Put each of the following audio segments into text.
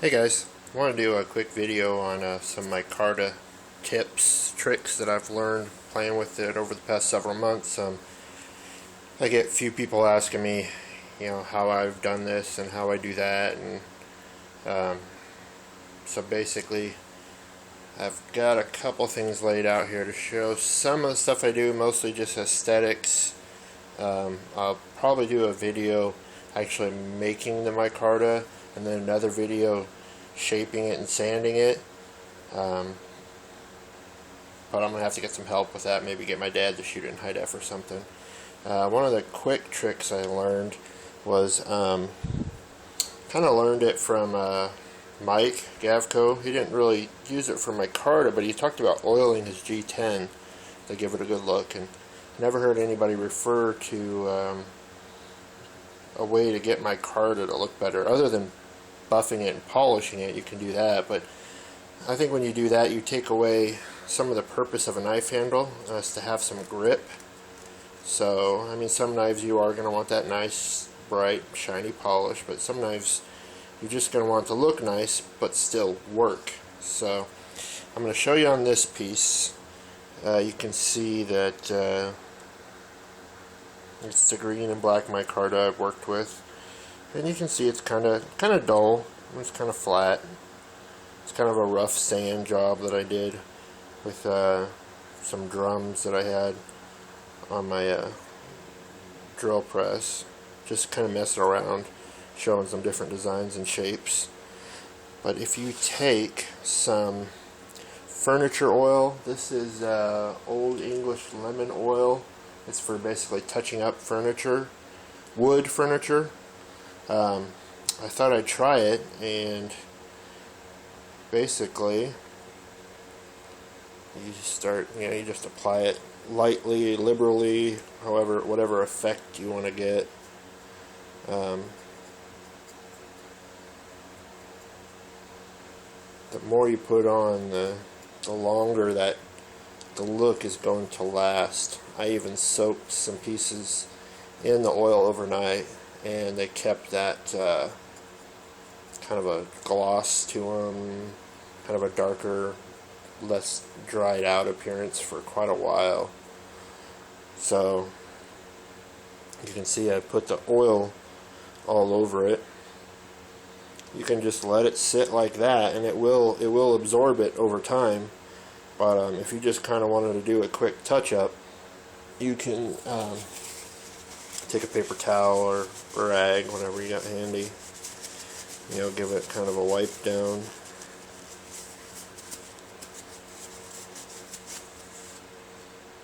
Hey guys, I want to do a quick video on some Micarta tips, tricks that I've learned playing with it over the past several months. I get a few people asking me, how I've done this and how I do that, and so basically I've got a couple things laid out here to show some of the stuff I do, mostly just aesthetics. I'll probably do a video actually making the micarta, and then another video shaping it and sanding it. But I'm going to have to get some help with that, maybe get my dad to shoot it in high def or something. One of the quick tricks I learned was, kind of learned it from Mike Gavco. He didn't really use it for micarta, but he talked about oiling his G10 to give it a good look, and never heard anybody refer to a way to get micarta to look better other than buffing it and polishing it. You can do that, but I think when you do that you take away some of the purpose of a knife handle, is to have some grip. So I mean, some knives you are going to want that nice bright shiny polish, but some knives you're just going to want to look nice but still work. So I'm going to show you on this piece. You can see that it's the green and black micarta I've worked with, and you can see it's kind of dull. It's kind of flat. It's kind of a rough sand job that I did with some drums that I had on my drill press. Just kind of messing around, showing some different designs and shapes. But if you take some furniture oil, this is Old English lemon oil. It's for basically touching up furniture, wood furniture. I thought I'd try it, and basically you just start, you just apply it lightly, liberally, however, whatever effect you want to get. The more you put on, the longer that the look is going to last. I even soaked some pieces in the oil overnight, and they kept that kind of a gloss to them, kind of a darker, less dried out appearance for quite a while. So you can see I put the oil all over it. You can just let it sit like that, and it will absorb it over time. But if you just kind of wanted to do a quick touch-up, you can take a paper towel or rag, whatever you got handy. Give it kind of a wipe down.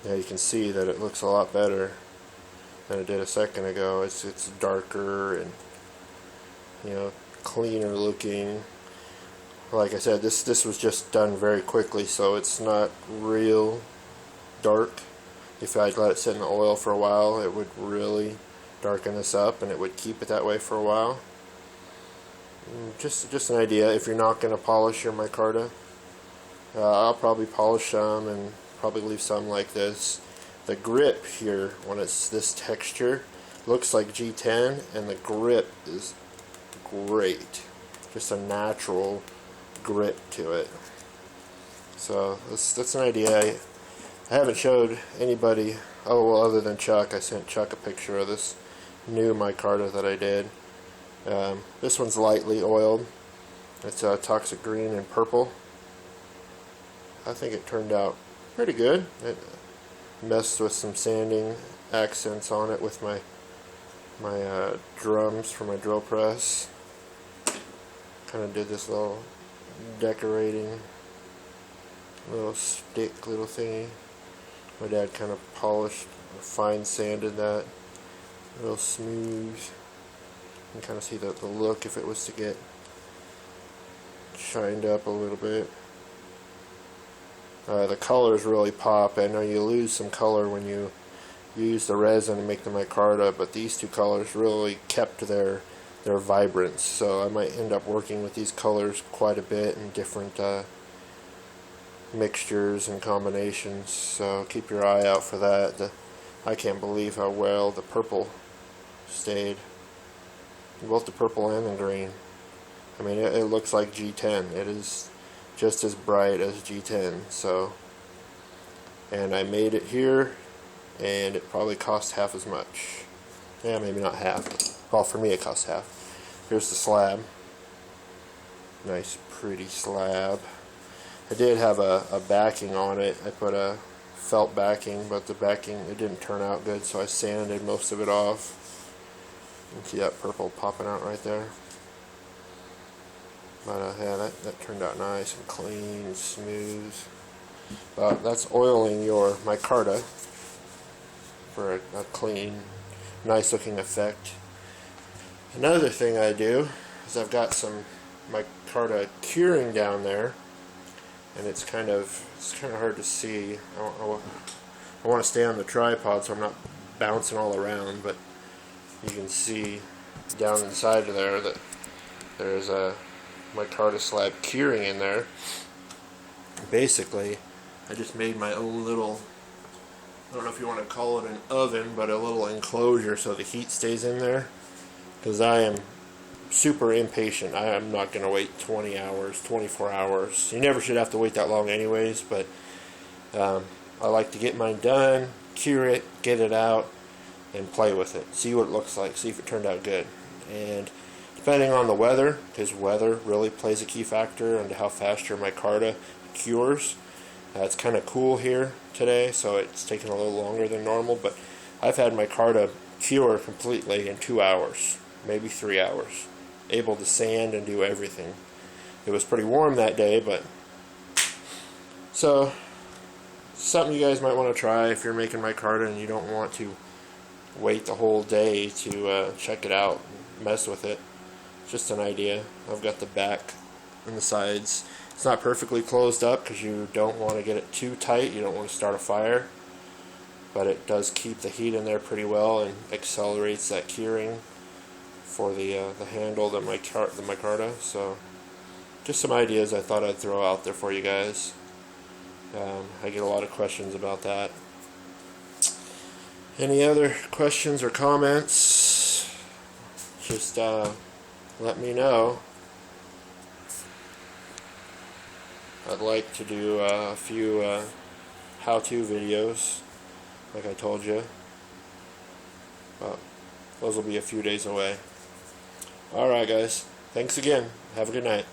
Yeah, you can see that it looks a lot better than it did a second ago. It's darker and cleaner looking. Like I said, this was just done very quickly, so it's not real dark. If I'd let it sit in the oil for a while, it would really darken this up, and it would keep it that way for a while. Just an idea. If you're not going to polish your micarta, I'll probably polish some and probably leave some like this. The grip here, when it's this texture, looks like G10, and the grip is great. Just a natural grip to it. So that's an idea. I haven't showed anybody, other than Chuck. I sent Chuck a picture of this new micarta that I did. This one's lightly oiled. It's toxic green and purple. I think it turned out pretty good. It messed with some sanding accents on it with my drums for my drill press. Kind of did this little decorating little stick little thingy. My dad kind of polished, fine sanded that real smooth. You can kind of see the look if it was to get shined up a little bit. The colors really pop. I know you lose some color when you use the resin to make the micarta, but these two colors really kept their vibrance. So I might end up working with these colors quite a bit in different mixtures and combinations. So keep your eye out for that. I can't believe how well the purple stayed. Both the purple and the green. I mean, it looks like G10. It is just as bright as G10. So, and I made it here, and it probably cost half as much. Yeah, maybe not half. Well, for me it cost half. Here's the slab. Nice, pretty slab. I did have a backing on it. I put a felt backing, but the backing, it didn't turn out good, so I sanded most of it off. You can see that purple popping out right there. But yeah, that turned out nice and clean and smooth. That's oiling your micarta for a clean, nice looking effect. Another thing I do is I've got some micarta curing down there, and it's kind of hard to see. I want to stay on the tripod so I'm not bouncing all around, but you can see down inside of there that there's a micarta slab curing in there. Basically, I just made my own little, I don't know if you want to call it an oven, but a little enclosure so the heat stays in there, because I am super impatient. I am not going to wait 20 hours, 24 hours. You never should have to wait that long anyways, but I like to get mine done, cure it, get it out, and play with it. See what it looks like, see if it turned out good. And depending on the weather, because weather really plays a key factor into how fast your micarta cures. It's kind of cool here today, so it's taking a little longer than normal, but I've had micarta cure completely in 2 hours, maybe 3 hours. Able to sand and do everything. It was pretty warm that day, but so something you guys might want to try if you're making micarta and you don't want to wait the whole day to check it out and mess with it. Just an idea. I've got the back and the sides. It's not perfectly closed up because you don't want to get it too tight. You don't want to start a fire, but it does keep the heat in there pretty well and accelerates that curing for the handle, the micarta. So just some ideas I thought I'd throw out there for you guys. I get a lot of questions about that. Any other questions or comments? Just let me know. I'd like to do a few how-to videos, like I told you. But those will be a few days away. Alright guys, thanks again. Have a good night.